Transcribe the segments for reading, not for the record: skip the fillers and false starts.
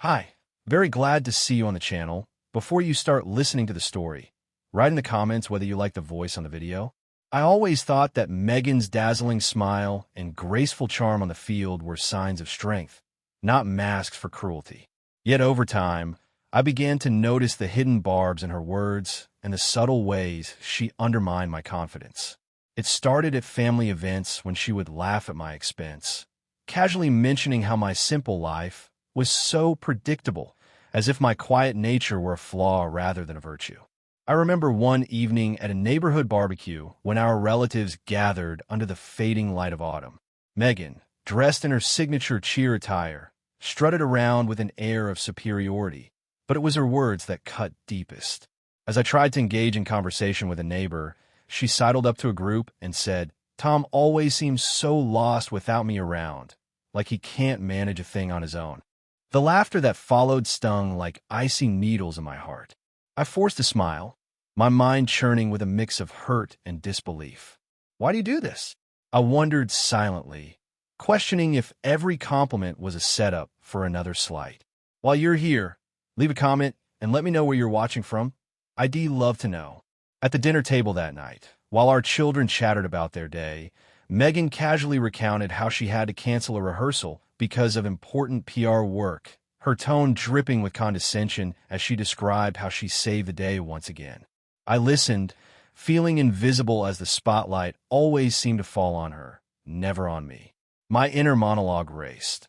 Hi, very glad to see you on the channel. Before you start listening to the story, write in the comments whether you like the voice on the video. I always thought that Megan's dazzling smile and graceful charm on the field were signs of strength, not masks for cruelty. Yet over time, I began to notice the hidden barbs in her words and the subtle ways she undermined my confidence. It started at family events when she would laugh at my expense, casually mentioning how my simple life was so predictable, as if my quiet nature were a flaw rather than a virtue. I remember one evening at a neighborhood barbecue when our relatives gathered under the fading light of autumn. Megan, dressed in her signature cheer attire, strutted around with an air of superiority, but it was her words that cut deepest. As I tried to engage in conversation with a neighbor, she sidled up to a group and said, "Tom always seems so lost without me around, like he can't manage a thing on his own." The laughter that followed stung like icy needles in my heart. I forced a smile, my mind churning with a mix of hurt and disbelief. "Why do you do this?" I wondered silently, questioning if every compliment was a setup for another slight. While you're here, leave a comment and let me know where you're watching from. I'd love to know. At the dinner table that night, while our children chattered about their day, Megan casually recounted how she had to cancel a rehearsal because of important PR work, her tone dripping with condescension as she described how she saved the day once again. I listened, feeling invisible as the spotlight always seemed to fall on her, never on me. My inner monologue raced.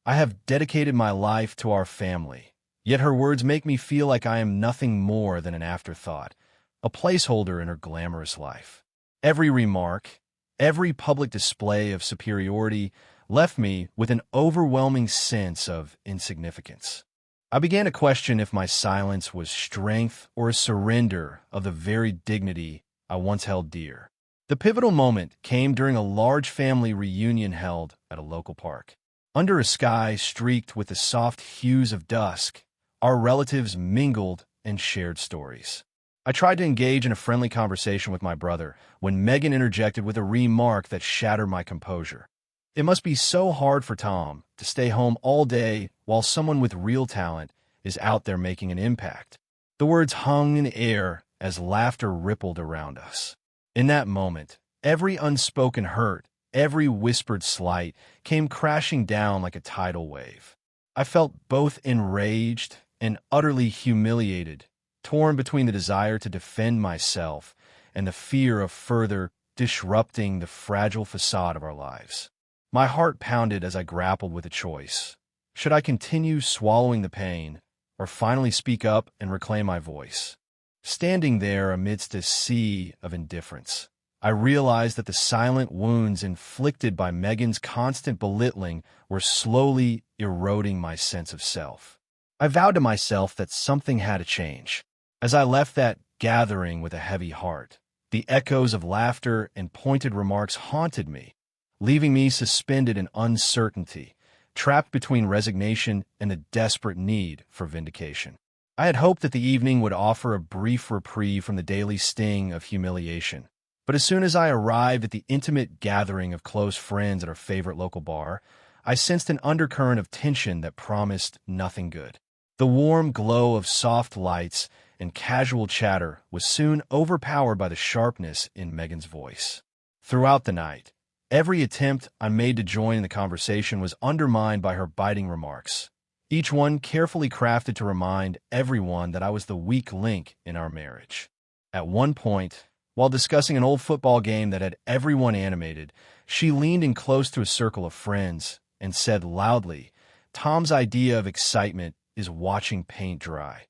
I have dedicated my life to our family, yet her words make me feel like I am nothing more than an afterthought, a placeholder in her glamorous life. Every remark, every public display of superiority left me with an overwhelming sense of insignificance. I began to question if my silence was strength or a surrender of the very dignity I once held dear. The pivotal moment came during a large family reunion held at a local park. Under a sky streaked with the soft hues of dusk, our relatives mingled and shared stories. I tried to engage in a friendly conversation with my brother when Megan interjected with a remark that shattered my composure. "It must be so hard for Tom to stay home all day while someone with real talent is out there making an impact." The words hung in the air as laughter rippled around us. In that moment, every unspoken hurt, every whispered slight came crashing down like a tidal wave. I felt both enraged and utterly humiliated, torn between the desire to defend myself and the fear of further disrupting the fragile facade of our lives. My heart pounded as I grappled with a choice. Should I continue swallowing the pain, or finally speak up and reclaim my voice? Standing there amidst a sea of indifference, I realized that the silent wounds inflicted by Megan's constant belittling were slowly eroding my sense of self. I vowed to myself that something had to change. As I left that gathering with a heavy heart, the echoes of laughter and pointed remarks haunted me, leaving me suspended in uncertainty, trapped between resignation and a desperate need for vindication. I had hoped that the evening would offer a brief reprieve from the daily sting of humiliation. But as soon as I arrived at the intimate gathering of close friends at our favorite local bar, I sensed an undercurrent of tension that promised nothing good. The warm glow of soft lights and casual chatter was soon overpowered by the sharpness in Megan's voice. Throughout the night, every attempt I made to join in the conversation was undermined by her biting remarks, each one carefully crafted to remind everyone that I was the weak link in our marriage. At one point, while discussing an old football game that had everyone animated, she leaned in close to a circle of friends and said loudly, "Tom's idea of excitement is watching paint dry.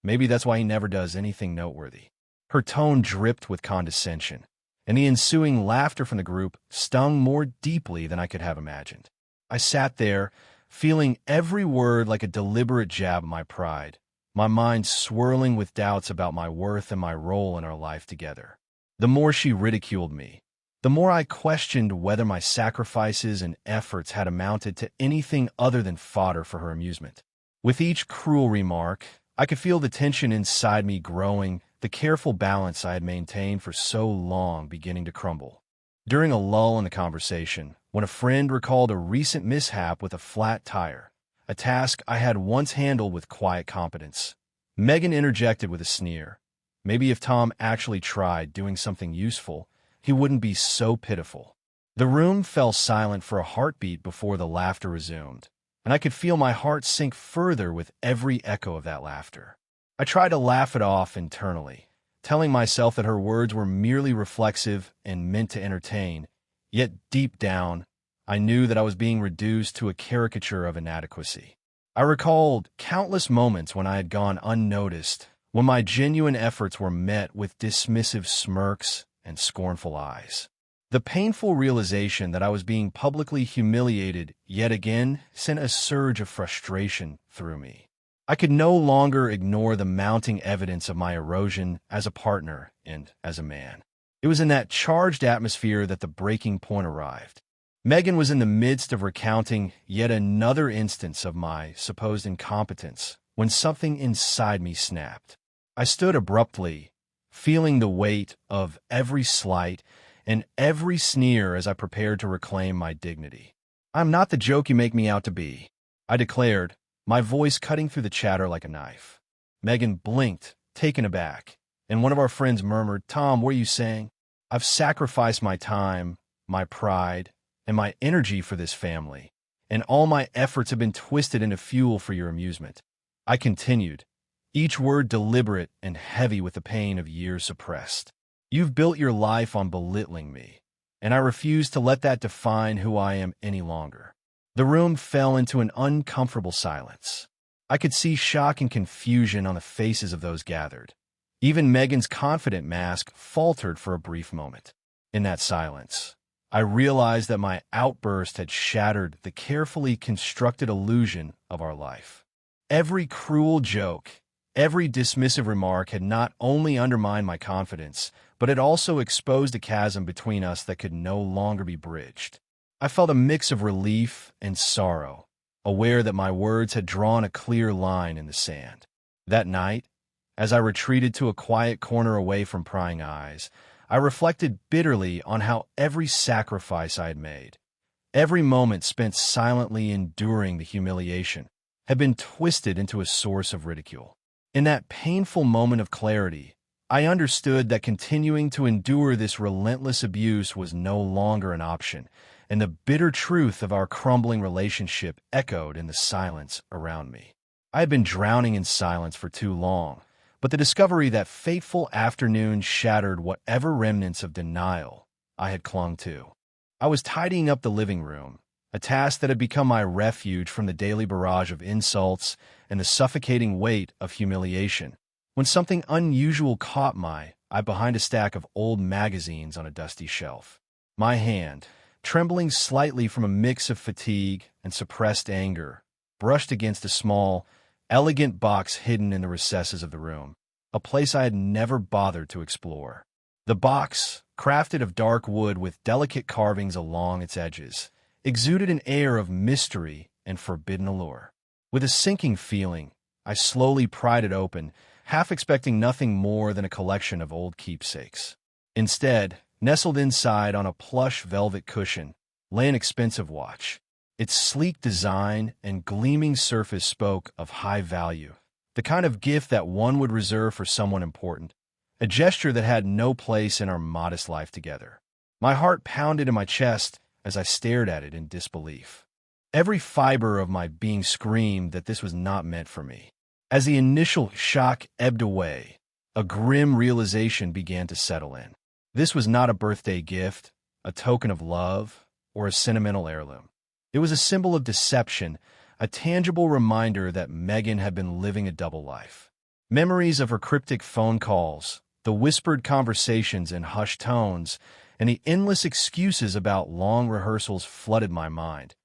Maybe that's why he never does anything noteworthy." Her tone dripped with condescension, and the ensuing laughter from the group stung more deeply than I could have imagined. I sat there, feeling every word like a deliberate jab at my pride, my mind swirling with doubts about my worth and my role in our life together. The more she ridiculed me, the more I questioned whether my sacrifices and efforts had amounted to anything other than fodder for her amusement. With each cruel remark, I could feel the tension inside me growing, the careful balance I had maintained for so long beginning to crumble. During a lull in the conversation, when a friend recalled a recent mishap with a flat tire, a task I had once handled with quiet competence. Megan interjected with a sneer. Maybe if Tom actually tried doing something useful, he wouldn't be so pitiful. The room fell silent for a heartbeat before the laughter resumed, and I could feel my heart sink further with every echo of that laughter. I tried to laugh it off internally, telling myself that her words were merely reflexive and meant to entertain, yet deep down, I knew that I was being reduced to a caricature of inadequacy. I recalled countless moments when I had gone unnoticed, when my genuine efforts were met with dismissive smirks and scornful eyes. The painful realization that I was being publicly humiliated yet again sent a surge of frustration through me. I could no longer ignore the mounting evidence of my erosion as a partner and as a man. It was in that charged atmosphere that the breaking point arrived. Megan was in the midst of recounting yet another instance of my supposed incompetence when something inside me snapped. I stood abruptly, feeling the weight of every slight and every sneer as I prepared to reclaim my dignity. "I'm not the joke you make me out to be," I declared, my voice cutting through the chatter like a knife. Megan blinked, taken aback, and one of our friends murmured, "Tom, what are you saying?" "I've sacrificed my time, my pride, and my energy for this family, and all my efforts have been twisted into fuel for your amusement," I continued, each word deliberate and heavy with the pain of years suppressed. "You've built your life on belittling me, and I refuse to let that define who I am any longer." The room fell into an uncomfortable silence. I could see shock and confusion on the faces of those gathered. Even Megan's confident mask faltered for a brief moment. In that silence, I realized that my outburst had shattered the carefully constructed illusion of our life. Every cruel joke, every dismissive remark had not only undermined my confidence, but it also exposed a chasm between us that could no longer be bridged. I felt a mix of relief and sorrow, aware that my words had drawn a clear line in the sand. That night, as I retreated to a quiet corner away from prying eyes, I reflected bitterly on how every sacrifice I had made, every moment spent silently enduring the humiliation, had been twisted into a source of ridicule. In that painful moment of clarity, I understood that continuing to endure this relentless abuse was no longer an option, and the bitter truth of our crumbling relationship echoed in the silence around me. I had been drowning in silence for too long, but the discovery that fateful afternoon shattered whatever remnants of denial I had clung to. I was tidying up the living room, a task that had become my refuge from the daily barrage of insults and the suffocating weight of humiliation, when something unusual caught my eye behind a stack of old magazines on a dusty shelf. My hand, trembling slightly from a mix of fatigue and suppressed anger, brushed against a small, elegant box hidden in the recesses of the room, a place I had never bothered to explore. The box, crafted of dark wood with delicate carvings along its edges, exuded an air of mystery and forbidden allure. With a sinking feeling, I slowly pried it open, half expecting nothing more than a collection of old keepsakes. Instead, nestled inside on a plush velvet cushion, lay an expensive watch. Its sleek design and gleaming surface spoke of high value, the kind of gift that one would reserve for someone important, a gesture that had no place in our modest life together. My heart pounded in my chest as I stared at it in disbelief. Every fiber of my being screamed that this was not meant for me. As the initial shock ebbed away, a grim realization began to settle in. This was not a birthday gift, a token of love, or a sentimental heirloom. It was a symbol of deception, a tangible reminder that Megan had been living a double life. Memories of her cryptic phone calls, the whispered conversations in hushed tones, and the endless excuses about long rehearsals flooded my mind,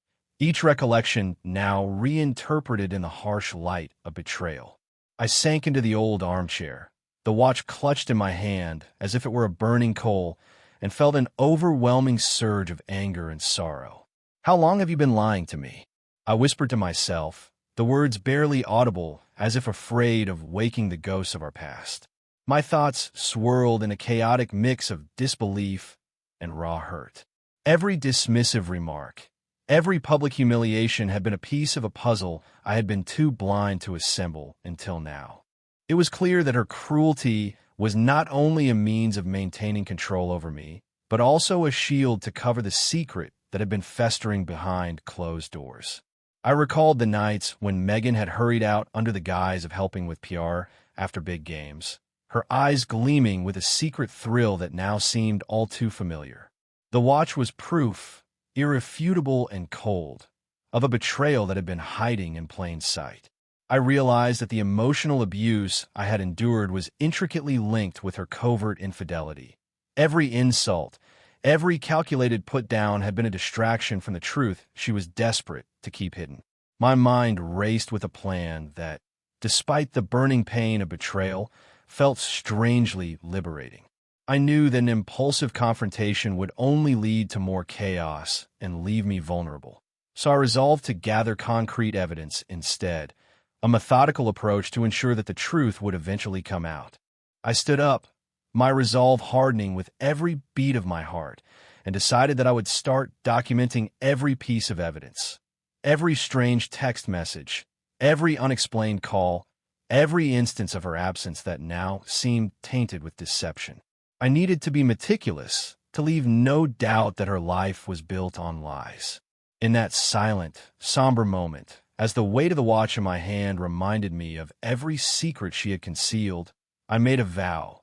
each recollection now reinterpreted in the harsh light of betrayal. I sank into the old armchair, the watch clutched in my hand as if it were a burning coal, and felt an overwhelming surge of anger and sorrow. "How long have you been lying to me?" I whispered to myself, the words barely audible, as if afraid of waking the ghosts of our past. My thoughts swirled in a chaotic mix of disbelief and raw hurt. Every dismissive remark, Every public humiliation had been a piece of a puzzle I had been too blind to assemble until now. It was clear that her cruelty was not only a means of maintaining control over me, but also a shield to cover the secret that had been festering behind closed doors. I recalled the nights when Megan had hurried out under the guise of helping with PR after big games, her eyes gleaming with a secret thrill that now seemed all too familiar. The watch was proof, irrefutable and cold, of a betrayal that had been hiding in plain sight. I realized that the emotional abuse I had endured was intricately linked with her covert infidelity. Every insult, every calculated put-down had been a distraction from the truth she was desperate to keep hidden. My mind raced with a plan that, despite the burning pain of betrayal, felt strangely liberating. I knew that an impulsive confrontation would only lead to more chaos and leave me vulnerable. So I resolved to gather concrete evidence instead, a methodical approach to ensure that the truth would eventually come out. I stood up, my resolve hardening with every beat of my heart, and decided that I would start documenting every piece of evidence. Every strange text message, every unexplained call, every instance of her absence that now seemed tainted with deception. I needed to be meticulous, to leave no doubt that her life was built on lies. In that silent, somber moment, as the weight of the watch in my hand reminded me of every secret she had concealed, I made a vow.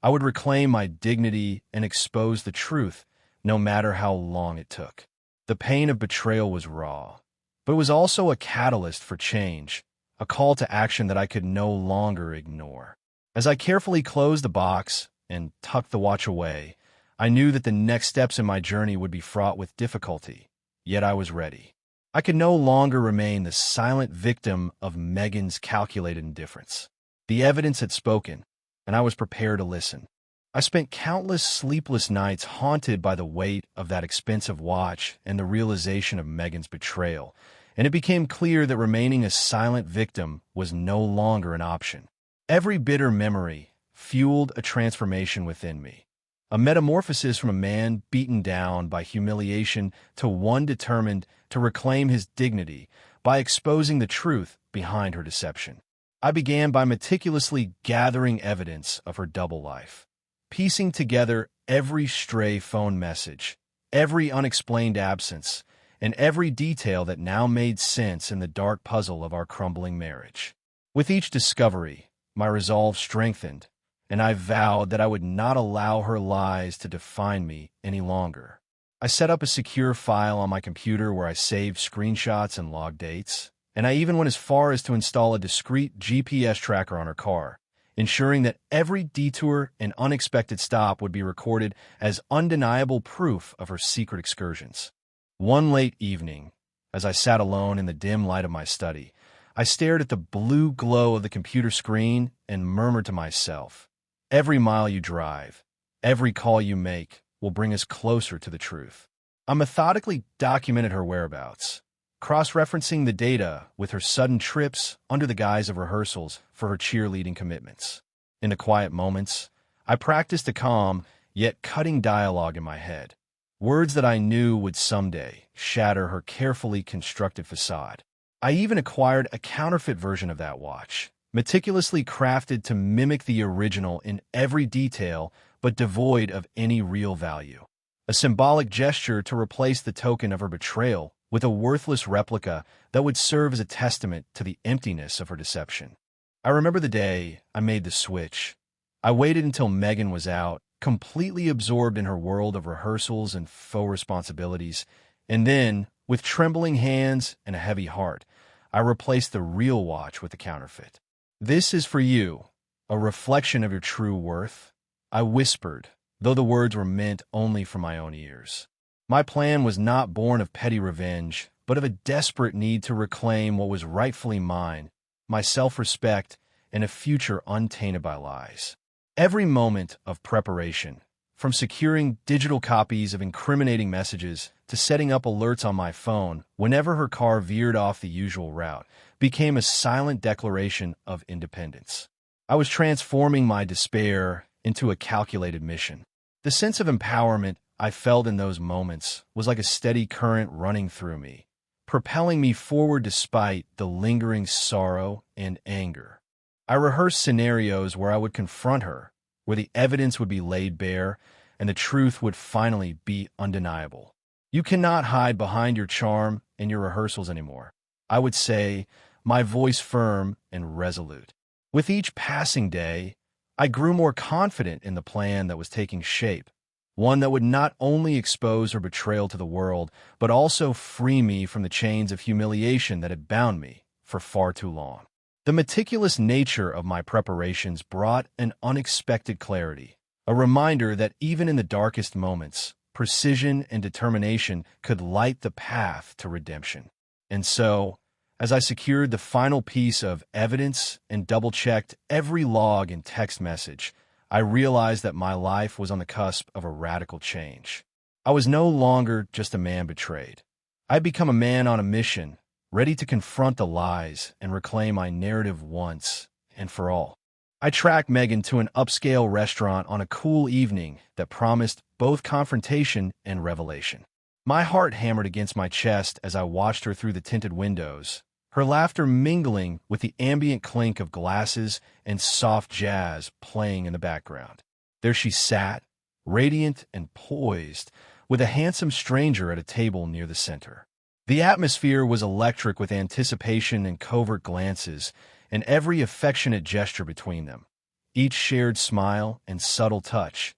I would reclaim my dignity and expose the truth, no matter how long it took. The pain of betrayal was raw, but it was also a catalyst for change, a call to action that I could no longer ignore. As I carefully closed the box and tucked the watch away, I knew that the next steps in my journey would be fraught with difficulty, yet I was ready. I could no longer remain the silent victim of Megan's calculated indifference. The evidence had spoken, and I was prepared to listen. I spent countless sleepless nights haunted by the weight of that expensive watch and the realization of Megan's betrayal, and it became clear that remaining a silent victim was no longer an option. Every bitter memory fueled a transformation within me, a metamorphosis from a man beaten down by humiliation to one determined to reclaim his dignity by exposing the truth behind her deception. I began by meticulously gathering evidence of her double life, piecing together every stray phone message, every unexplained absence, and every detail that now made sense in the dark puzzle of our crumbling marriage. With each discovery, my resolve strengthened, and I vowed that I would not allow her lies to define me any longer. I set up a secure file on my computer where I saved screenshots and logged dates, and I even went as far as to install a discreet GPS tracker on her car, ensuring that every detour and unexpected stop would be recorded as undeniable proof of her secret excursions. One late evening, as I sat alone in the dim light of my study, I stared at the blue glow of the computer screen and murmured to myself, "Every mile you drive, every call you make will bring us closer to the truth." I methodically documented her whereabouts, cross-referencing the data with her sudden trips under the guise of rehearsals for her cheerleading commitments. In the quiet moments, I practiced a calm, yet cutting dialogue in my head, words that I knew would someday shatter her carefully constructed facade. I even acquired a counterfeit version of that watch, meticulously crafted to mimic the original in every detail, but devoid of any real value. A symbolic gesture to replace the token of her betrayal with a worthless replica that would serve as a testament to the emptiness of her deception. I remember the day I made the switch. I waited until Megan was out, completely absorbed in her world of rehearsals and faux responsibilities, and then, with trembling hands and a heavy heart, I replaced the real watch with the counterfeit. "This is for you, a reflection of your true worth," I whispered, though the words were meant only for my own ears. My plan was not born of petty revenge, but of a desperate need to reclaim what was rightfully mine, my self-respect, and a future untainted by lies. Every moment of preparation, from securing digital copies of incriminating messages to setting up alerts on my phone whenever her car veered off the usual route, became a silent declaration of independence. I was transforming my despair into a calculated mission. The sense of empowerment I felt in those moments was like a steady current running through me, propelling me forward despite the lingering sorrow and anger. I rehearsed scenarios where I would confront her, where the evidence would be laid bare, and the truth would finally be undeniable. You cannot hide behind your charm in your rehearsals anymore, I would say, my voice firm and resolute. With each passing day, I grew more confident in the plan that was taking shape, one that would not only expose her betrayal to the world, but also free me from the chains of humiliation that had bound me for far too long. The meticulous nature of my preparations brought an unexpected clarity, a reminder that even in the darkest moments, precision and determination could light the path to redemption. And so, as I secured the final piece of evidence and double-checked every log and text message, I realized that my life was on the cusp of a radical change. I was no longer just a man betrayed. I had become a man on a mission, ready to confront the lies and reclaim my narrative once and for all. I tracked Megan to an upscale restaurant on a cool evening that promised both confrontation and revelation. My heart hammered against my chest as I watched her through the tinted windows, her laughter mingling with the ambient clink of glasses and soft jazz playing in the background. There she sat, radiant and poised, with a handsome stranger at a table near the center. The atmosphere was electric with anticipation and covert glances, and every affectionate gesture between them. Each shared smile and subtle touch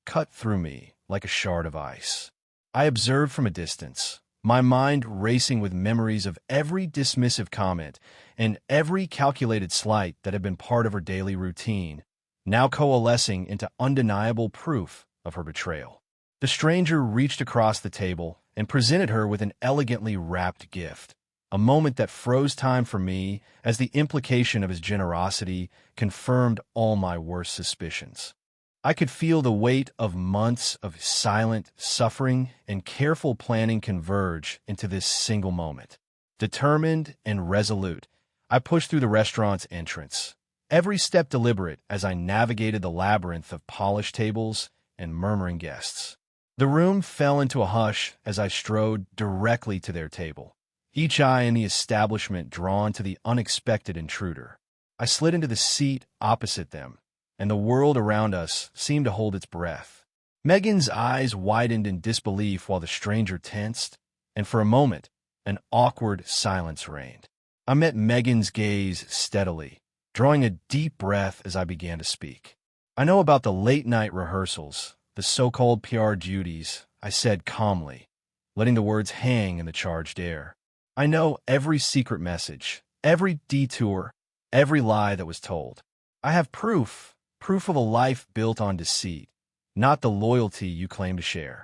cut through me like a shard of ice. I observed from a distance, my mind racing with memories of every dismissive comment and every calculated slight that had been part of her daily routine, now coalescing into undeniable proof of her betrayal. The stranger reached across the table and presented her with an elegantly wrapped gift, a moment that froze time for me as the implication of his generosity confirmed all my worst suspicions. I could feel the weight of months of silent suffering and careful planning converge into this single moment. Determined and resolute, I pushed through the restaurant's entrance, every step deliberate as I navigated the labyrinth of polished tables and murmuring guests. The room fell into a hush as I strode directly to their table, each eye in the establishment drawn to the unexpected intruder. I slid into the seat opposite them, and the world around us seemed to hold its breath. Megan's eyes widened in disbelief while the stranger tensed, and for a moment, an awkward silence reigned. I met Megan's gaze steadily, drawing a deep breath as I began to speak. I know about the late-night rehearsals, the so-called PR duties, I said calmly, letting the words hang in the charged air. I know every secret message, every detour, every lie that was told. I have proof of a life built on deceit, not the loyalty you claim to share.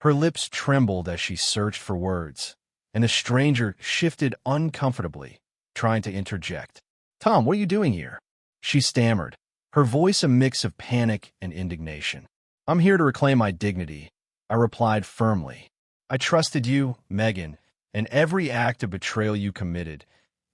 Her lips trembled as she searched for words, and the stranger shifted uncomfortably, trying to interject. "Tom, what are you doing here?" She stammered, her voice a mix of panic and indignation. "I'm here to reclaim my dignity," I replied firmly. "I trusted you, Megan, and every act of betrayal you committed,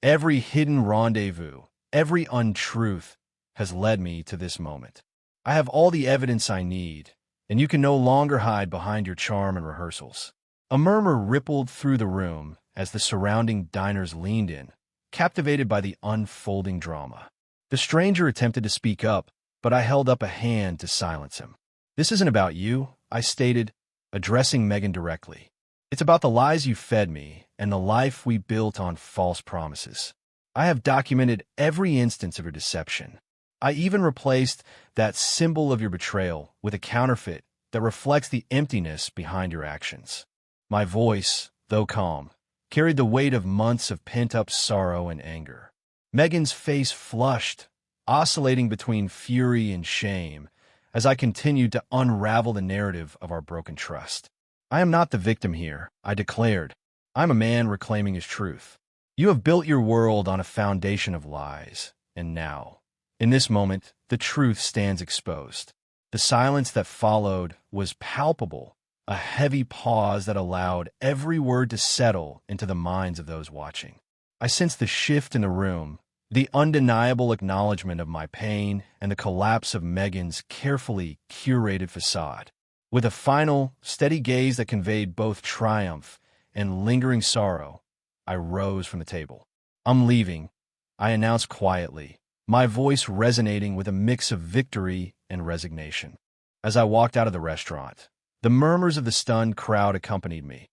every hidden rendezvous, every untruth has led me to this moment. I have all the evidence I need, and you can no longer hide behind your charm and rehearsals." A murmur rippled through the room as the surrounding diners leaned in, captivated by the unfolding drama. The stranger attempted to speak up, but I held up a hand to silence him. "This isn't about you," I stated, addressing Megan directly. "It's about the lies you fed me and the life we built on false promises. I have documented every instance of your deception. I even replaced that symbol of your betrayal with a counterfeit that reflects the emptiness behind your actions." My voice, though calm, carried the weight of months of pent-up sorrow and anger. Megan's face flushed, oscillating between fury and shame, as I continued to unravel the narrative of our broken trust. "I am not the victim here," I declared. "I'm a man reclaiming his truth. You have built your world on a foundation of lies, and now, in this moment, the truth stands exposed." The silence that followed was palpable, a heavy pause that allowed every word to settle into the minds of those watching. I sensed the shift in the room, the undeniable acknowledgement of my pain and the collapse of Megan's carefully curated facade. With a final, steady gaze that conveyed both triumph and lingering sorrow, I rose from the table. "I'm leaving," I announced quietly, my voice resonating with a mix of victory and resignation. As I walked out of the restaurant, the murmurs of the stunned crowd accompanied me,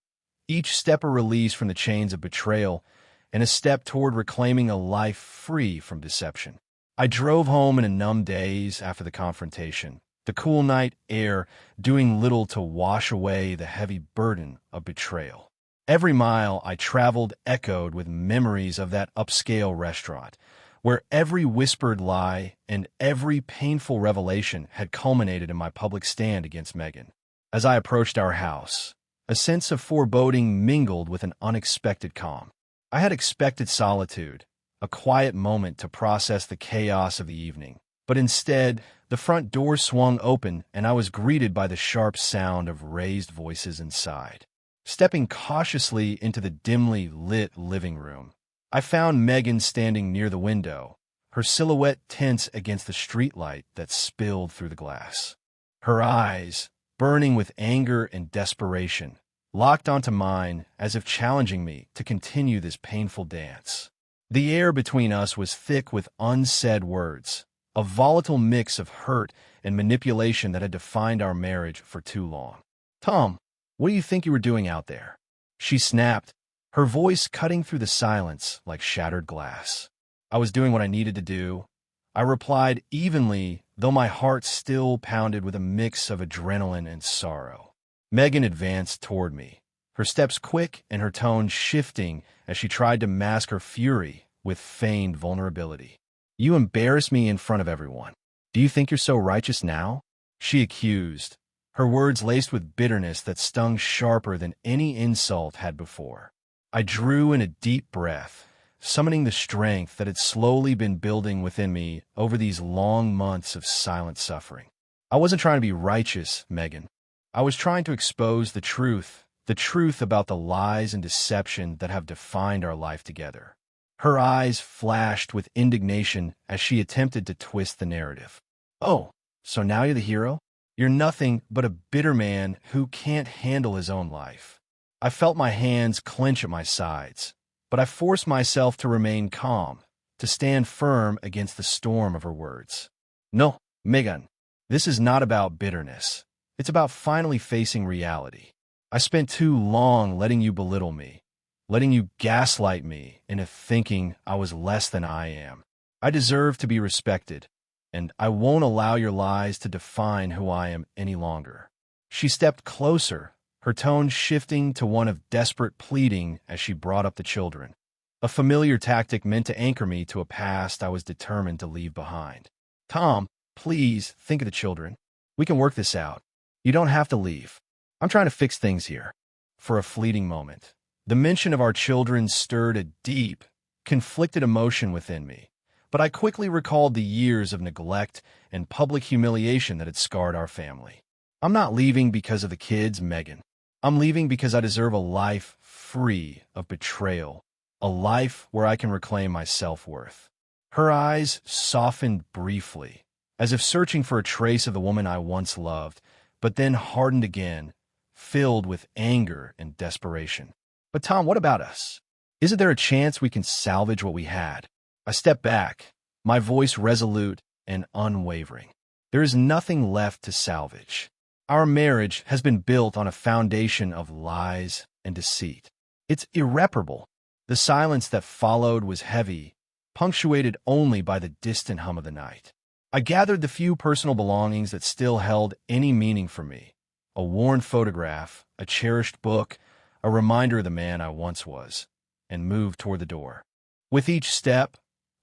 each step a release from the chains of betrayal and a step toward reclaiming a life free from deception. I drove home in a numb daze after the confrontation, the cool night air doing little to wash away the heavy burden of betrayal. Every mile I traveled echoed with memories of that upscale restaurant, where every whispered lie and every painful revelation had culminated in my public stand against Megan. As I approached our house, a sense of foreboding mingled with an unexpected calm. I had expected solitude, a quiet moment to process the chaos of the evening, but instead, the front door swung open and I was greeted by the sharp sound of raised voices inside. Stepping cautiously into the dimly lit living room, I found Megan standing near the window, her silhouette tense against the streetlight that spilled through the glass. Her eyes, burning with anger and desperation, locked onto mine as if challenging me to continue this painful dance. The air between us was thick with unsaid words, a volatile mix of hurt and manipulation that had defined our marriage for too long. "Tom, what do you think you were doing out there?" she snapped, her voice cutting through the silence like shattered glass. "I was doing what I needed to do," I replied evenly, though my heart still pounded with a mix of adrenaline and sorrow. Megan advanced toward me, her steps quick and her tone shifting as she tried to mask her fury with feigned vulnerability. "You embarrass me in front of everyone. Do you think you're so righteous now?" she accused, her words laced with bitterness that stung sharper than any insult had before. I drew in a deep breath, summoning the strength that had slowly been building within me over these long months of silent suffering. "I wasn't trying to be righteous, Megan. I was trying to expose the truth about the lies and deception that have defined our life together." Her eyes flashed with indignation as she attempted to twist the narrative. "Oh, so now you're the hero? You're nothing but a bitter man who can't handle his own life." I felt my hands clench at my sides, but I forced myself to remain calm, to stand firm against the storm of her words. "No, Megan, this is not about bitterness. It's about finally facing reality. I spent too long letting you belittle me, letting you gaslight me into thinking I was less than I am. I deserve to be respected, and I won't allow your lies to define who I am any longer." She stepped closer, her tone shifting to one of desperate pleading as she brought up the children, a familiar tactic meant to anchor me to a past I was determined to leave behind. "Tom, please think of the children. We can work this out. You don't have to leave. I'm trying to fix things here." For a fleeting moment, the mention of our children stirred a deep, conflicted emotion within me, but I quickly recalled the years of neglect and public humiliation that had scarred our family. "I'm not leaving because of the kids, Megan. I'm leaving because I deserve a life free of betrayal, a life where I can reclaim my self-worth." Her eyes softened briefly, as if searching for a trace of the woman I once loved, but then hardened again, filled with anger and desperation. "But Tom, what about us? Isn't there a chance we can salvage what we had?" I stepped back, my voice resolute and unwavering. "There is nothing left to salvage. Our marriage has been built on a foundation of lies and deceit. It's irreparable." The silence that followed was heavy, punctuated only by the distant hum of the night. I gathered the few personal belongings that still held any meaning for me, a worn photograph, a cherished book, a reminder of the man I once was, and moved toward the door. With each step,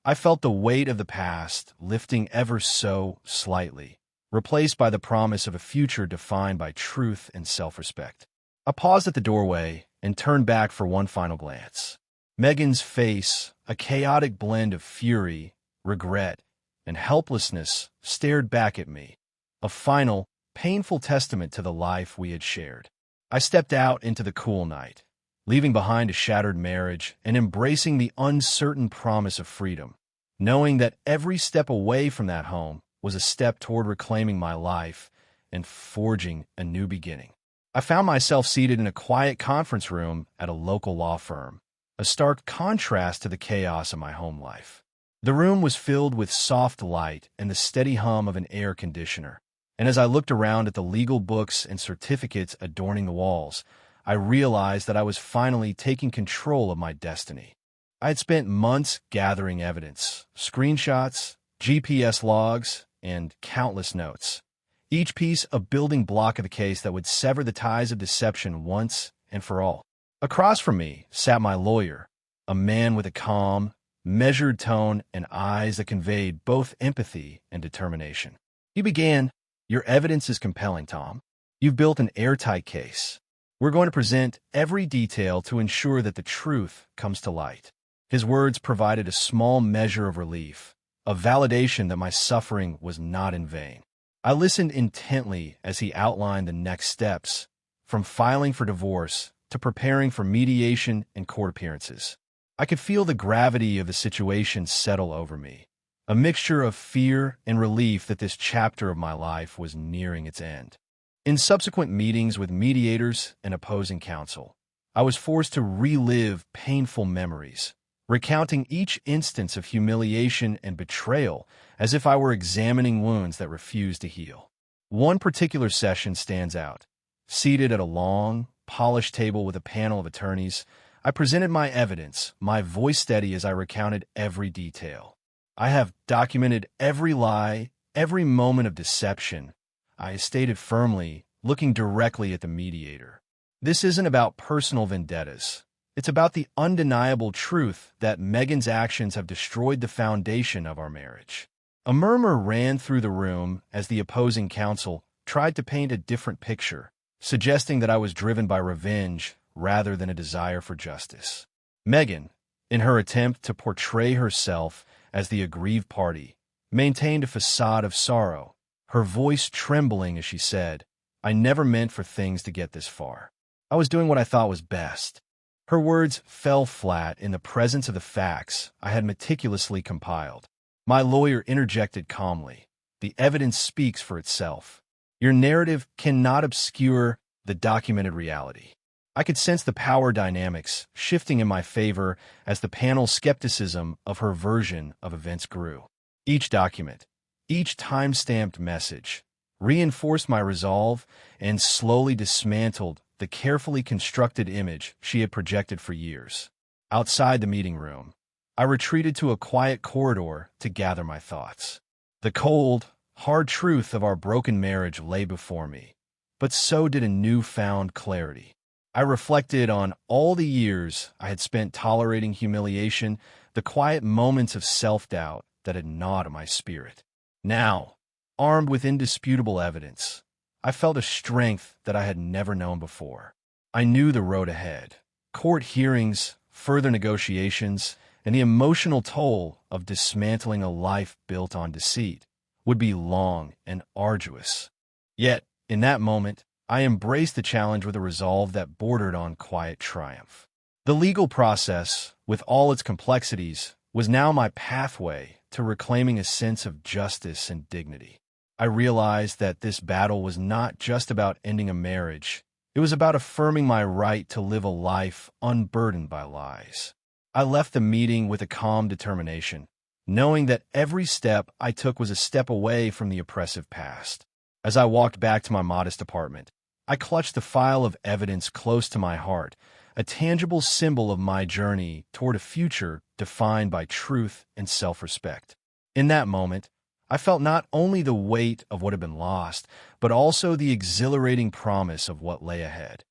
I felt the weight of the past lifting ever so slightly, replaced by the promise of a future defined by truth and self-respect. I paused at the doorway and turned back for one final glance. Megan's face, a chaotic blend of fury, regret, and helplessness, stared back at me, a final, painful testament to the life we had shared. I stepped out into the cool night, leaving behind a shattered marriage and embracing the uncertain promise of freedom, knowing that every step away from that home was a step toward reclaiming my life and forging a new beginning. I found myself seated in a quiet conference room at a local law firm, a stark contrast to the chaos of my home life. The room was filled with soft light and the steady hum of an air conditioner, and as I looked around at the legal books and certificates adorning the walls, I realized that I was finally taking control of my destiny. I had spent months gathering evidence, screenshots, GPS logs, and countless notes, each piece a building block of the case that would sever the ties of deception once and for all. Across from me sat my lawyer, a man with a calm, measured tone and eyes that conveyed both empathy and determination. He began, "Your evidence is compelling, Tom. You've built an airtight case. We're going to present every detail to ensure that the truth comes to light." His words provided a small measure of relief, a validation that my suffering was not in vain. I listened intently as he outlined the next steps, from filing for divorce to preparing for mediation and court appearances. I could feel the gravity of the situation settle over me, a mixture of fear and relief that this chapter of my life was nearing its end. In subsequent meetings with mediators and opposing counsel, I was forced to relive painful memories, recounting each instance of humiliation and betrayal as if I were examining wounds that refused to heal. One particular session stands out. Seated at a long, polished table with a panel of attorneys, I presented my evidence, my voice steady as I recounted every detail. "I have documented every lie, every moment of deception," I stated firmly, looking directly at the mediator. "This isn't about personal vendettas. It's about the undeniable truth that Megan's actions have destroyed the foundation of our marriage." A murmur ran through the room as the opposing counsel tried to paint a different picture, suggesting that I was driven by revenge rather than a desire for justice. Megan, in her attempt to portray herself as the aggrieved party, maintained a facade of sorrow, her voice trembling as she said, "I never meant for things to get this far. I was doing what I thought was best." Her words fell flat in the presence of the facts I had meticulously compiled. My lawyer interjected calmly, "The evidence speaks for itself. Your narrative cannot obscure the documented reality." I could sense the power dynamics shifting in my favor as the panel's skepticism of her version of events grew. Each document, each time-stamped message, reinforced my resolve and slowly dismantled the carefully constructed image she had projected for years. Outside the meeting room, I retreated to a quiet corridor to gather my thoughts. The cold, hard truth of our broken marriage lay before me, but so did a newfound clarity. I reflected on all the years I had spent tolerating humiliation, the quiet moments of self-doubt that had gnawed at my spirit. Now, armed with indisputable evidence, I felt a strength that I had never known before. I knew the road ahead: court hearings, further negotiations, and the emotional toll of dismantling a life built on deceit would be long and arduous. Yet, in that moment, I embraced the challenge with a resolve that bordered on quiet triumph. The legal process, with all its complexities, was now my pathway to reclaiming a sense of justice and dignity. I realized that this battle was not just about ending a marriage. It was about affirming my right to live a life unburdened by lies. I left the meeting with a calm determination, knowing that every step I took was a step away from the oppressive past. As I walked back to my modest apartment, I clutched the file of evidence close to my heart, a tangible symbol of my journey toward a future defined by truth and self-respect. In that moment, I felt not only the weight of what had been lost, but also the exhilarating promise of what lay ahead.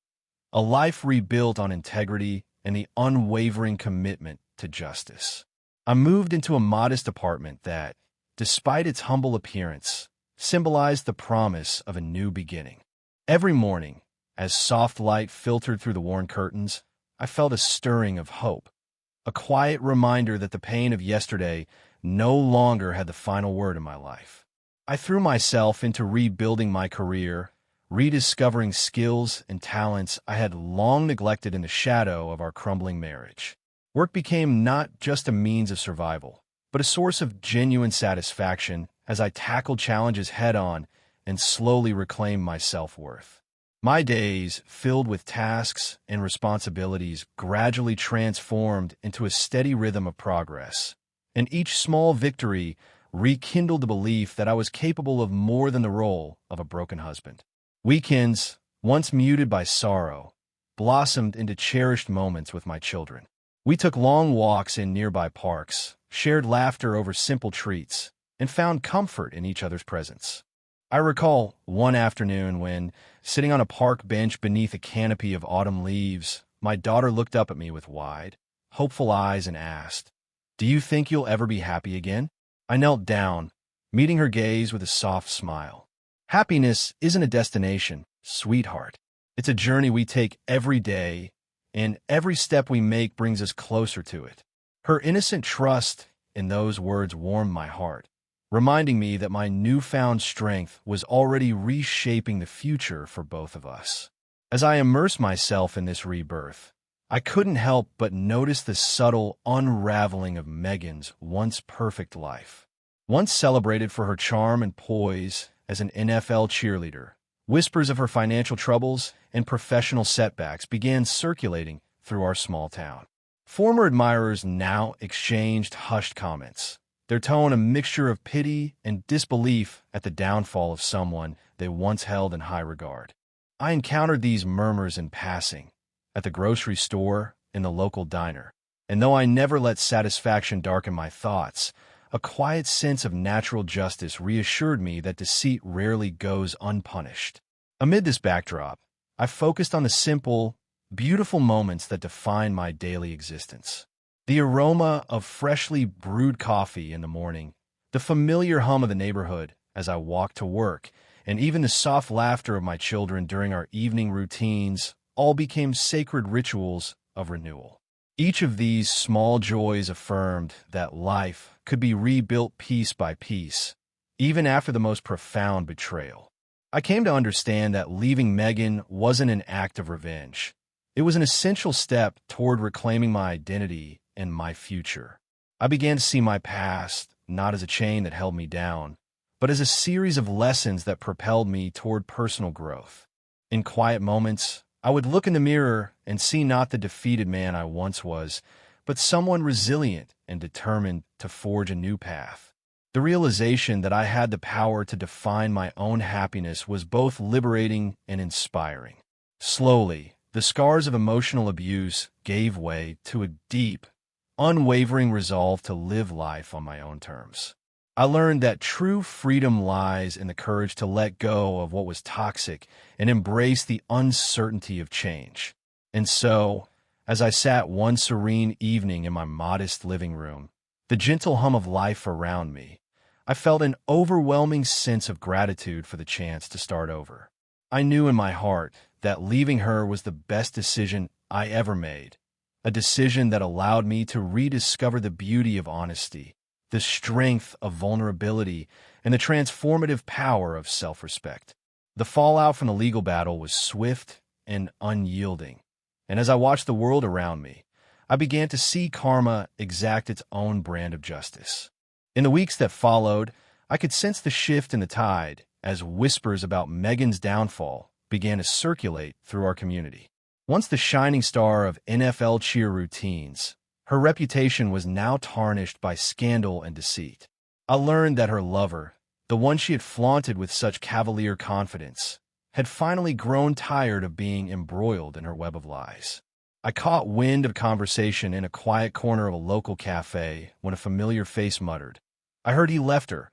A life rebuilt on integrity and the unwavering commitment to justice. I moved into a modest apartment that, despite its humble appearance, symbolized the promise of a new beginning. Every morning, as soft light filtered through the worn curtains, I felt a stirring of hope, a quiet reminder that the pain of yesterday no longer had the final word in my life. I threw myself into rebuilding my career, rediscovering skills and talents I had long neglected in the shadow of our crumbling marriage. Work became not just a means of survival, but a source of genuine satisfaction as I tackled challenges head-on and slowly reclaim my self-worth. My days, filled with tasks and responsibilities, gradually transformed into a steady rhythm of progress, and each small victory rekindled the belief that I was capable of more than the role of a broken husband. Weekends, once muted by sorrow, blossomed into cherished moments with my children. We took long walks in nearby parks, shared laughter over simple treats, and found comfort in each other's presence. I recall one afternoon when, sitting on a park bench beneath a canopy of autumn leaves, my daughter looked up at me with wide, hopeful eyes and asked, "Do you think you'll ever be happy again?" I knelt down, meeting her gaze with a soft smile. Happiness isn't a destination, sweetheart. It's a journey we take every day, and every step we make brings us closer to it. Her innocent trust in those words warmed my heart, reminding me that my newfound strength was already reshaping the future for both of us. As I immersed myself in this rebirth, I couldn't help but notice the subtle unraveling of Megan's once perfect life. Once celebrated for her charm and poise as an NFL cheerleader, whispers of her financial troubles and professional setbacks began circulating through our small town. Former admirers now exchanged hushed comments, their tone a mixture of pity and disbelief at the downfall of someone they once held in high regard. I encountered these murmurs in passing, at the grocery store, in the local diner, and though I never let satisfaction darken my thoughts, a quiet sense of natural justice reassured me that deceit rarely goes unpunished. Amid this backdrop, I focused on the simple, beautiful moments that define my daily existence. The aroma of freshly brewed coffee in the morning, the familiar hum of the neighborhood as I walked to work, and even the soft laughter of my children during our evening routines all became sacred rituals of renewal. Each of these small joys affirmed that life could be rebuilt piece by piece, even after the most profound betrayal. I came to understand that leaving Megan wasn't an act of revenge. It was an essential step toward reclaiming my identity and my future. I began to see my past not as a chain that held me down, but as a series of lessons that propelled me toward personal growth. In quiet moments, I would look in the mirror and see not the defeated man I once was, but someone resilient and determined to forge a new path. The realization that I had the power to define my own happiness was both liberating and inspiring. Slowly, the scars of emotional abuse gave way to a deep, unwavering resolve to live life on my own terms. I learned that true freedom lies in the courage to let go of what was toxic and embrace the uncertainty of change. And so, as I sat one serene evening in my modest living room, the gentle hum of life around me, I felt an overwhelming sense of gratitude for the chance to start over. I knew in my heart that leaving her was the best decision I ever made, a decision that allowed me to rediscover the beauty of honesty, the strength of vulnerability, and the transformative power of self-respect. The fallout from the legal battle was swift and unyielding, and as I watched the world around me, I began to see karma exact its own brand of justice. In the weeks that followed, I could sense the shift in the tide as whispers about Megan's downfall began to circulate through our community. Once the shining star of NFL cheer routines, her reputation was now tarnished by scandal and deceit. I learned that her lover, the one she had flaunted with such cavalier confidence, had finally grown tired of being embroiled in her web of lies. I caught wind of conversation in a quiet corner of a local cafe when a familiar face muttered, "I heard he left her,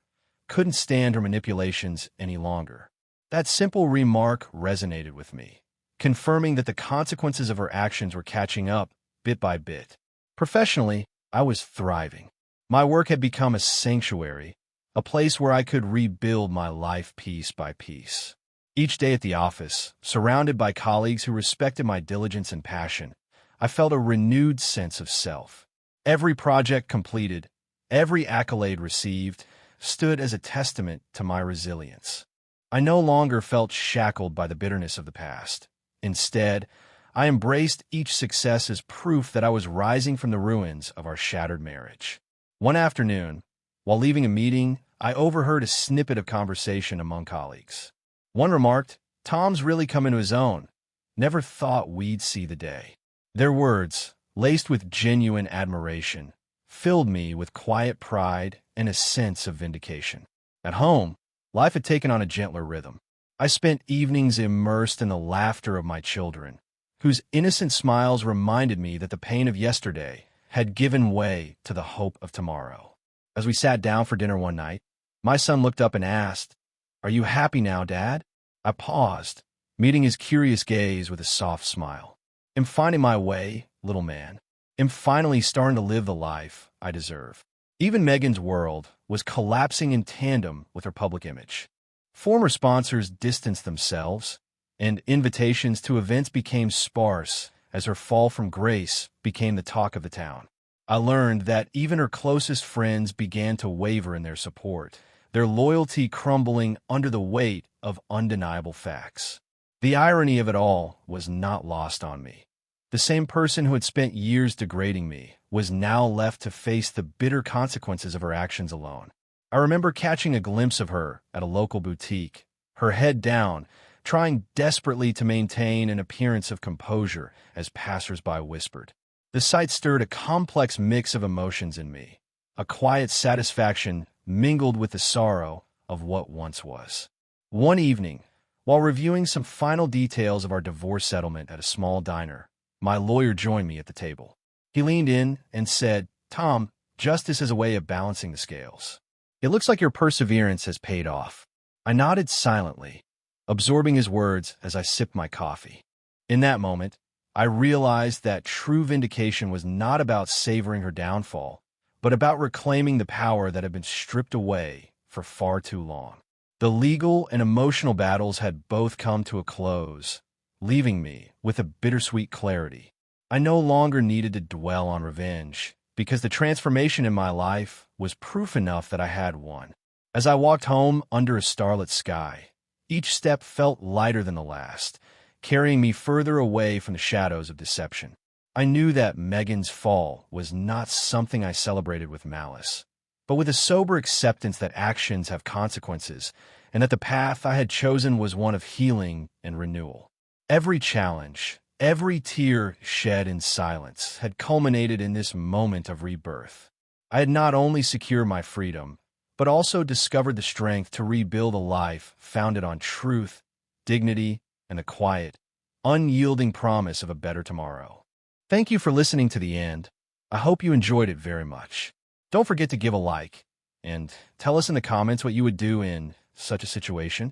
couldn't stand her manipulations any longer." That simple remark resonated with me, confirming that the consequences of her actions were catching up bit by bit. Professionally, I was thriving. My work had become a sanctuary, a place where I could rebuild my life piece by piece. Each day at the office, surrounded by colleagues who respected my diligence and passion, I felt a renewed sense of self. Every project completed, every accolade received, stood as a testament to my resilience. I no longer felt shackled by the bitterness of the past. Instead, I embraced each success as proof that I was rising from the ruins of our shattered marriage. One afternoon, while leaving a meeting, I overheard a snippet of conversation among colleagues. One remarked, "Tom's really come into his own. Never thought we'd see the day." Their words, laced with genuine admiration, filled me with quiet pride and a sense of vindication. At home, life had taken on a gentler rhythm. I spent evenings immersed in the laughter of my children, whose innocent smiles reminded me that the pain of yesterday had given way to the hope of tomorrow. As we sat down for dinner one night, my son looked up and asked, "Are you happy now, Dad?" I paused, meeting his curious gaze with a soft smile. "I'm finding my way, little man. I'm finally starting to live the life I deserve." Even Megan's world was collapsing in tandem with her public image. Former sponsors distanced themselves, and invitations to events became sparse as her fall from grace became the talk of the town. I learned that even her closest friends began to waver in their support, their loyalty crumbling under the weight of undeniable facts. The irony of it all was not lost on me. The same person who had spent years degrading me was now left to face the bitter consequences of her actions alone. I remember catching a glimpse of her at a local boutique, her head down, trying desperately to maintain an appearance of composure as passers-by whispered. The sight stirred a complex mix of emotions in me, a quiet satisfaction mingled with the sorrow of what once was. One evening, while reviewing some final details of our divorce settlement at a small diner, my lawyer joined me at the table. He leaned in and said, "Tom, justice is a way of balancing the scales. It looks like your perseverance has paid off." I nodded silently, absorbing his words as I sipped my coffee. In that moment, I realized that true vindication was not about savoring her downfall, but about reclaiming the power that had been stripped away for far too long. The legal and emotional battles had both come to a close, leaving me with a bittersweet clarity. I no longer needed to dwell on revenge, because the transformation in my life was proof enough that I had won. As I walked home under a starlit sky, each step felt lighter than the last, carrying me further away from the shadows of deception. I knew that Megan's fall was not something I celebrated with malice, but with a sober acceptance that actions have consequences, and that the path I had chosen was one of healing and renewal. Every challenge, every tear shed in silence had culminated in this moment of rebirth. I had not only secured my freedom, but also discovered the strength to rebuild a life founded on truth, dignity, and the quiet, unyielding promise of a better tomorrow. Thank you for listening to the end. I hope you enjoyed it very much. Don't forget to give a like, and tell us in the comments what you would do in such a situation.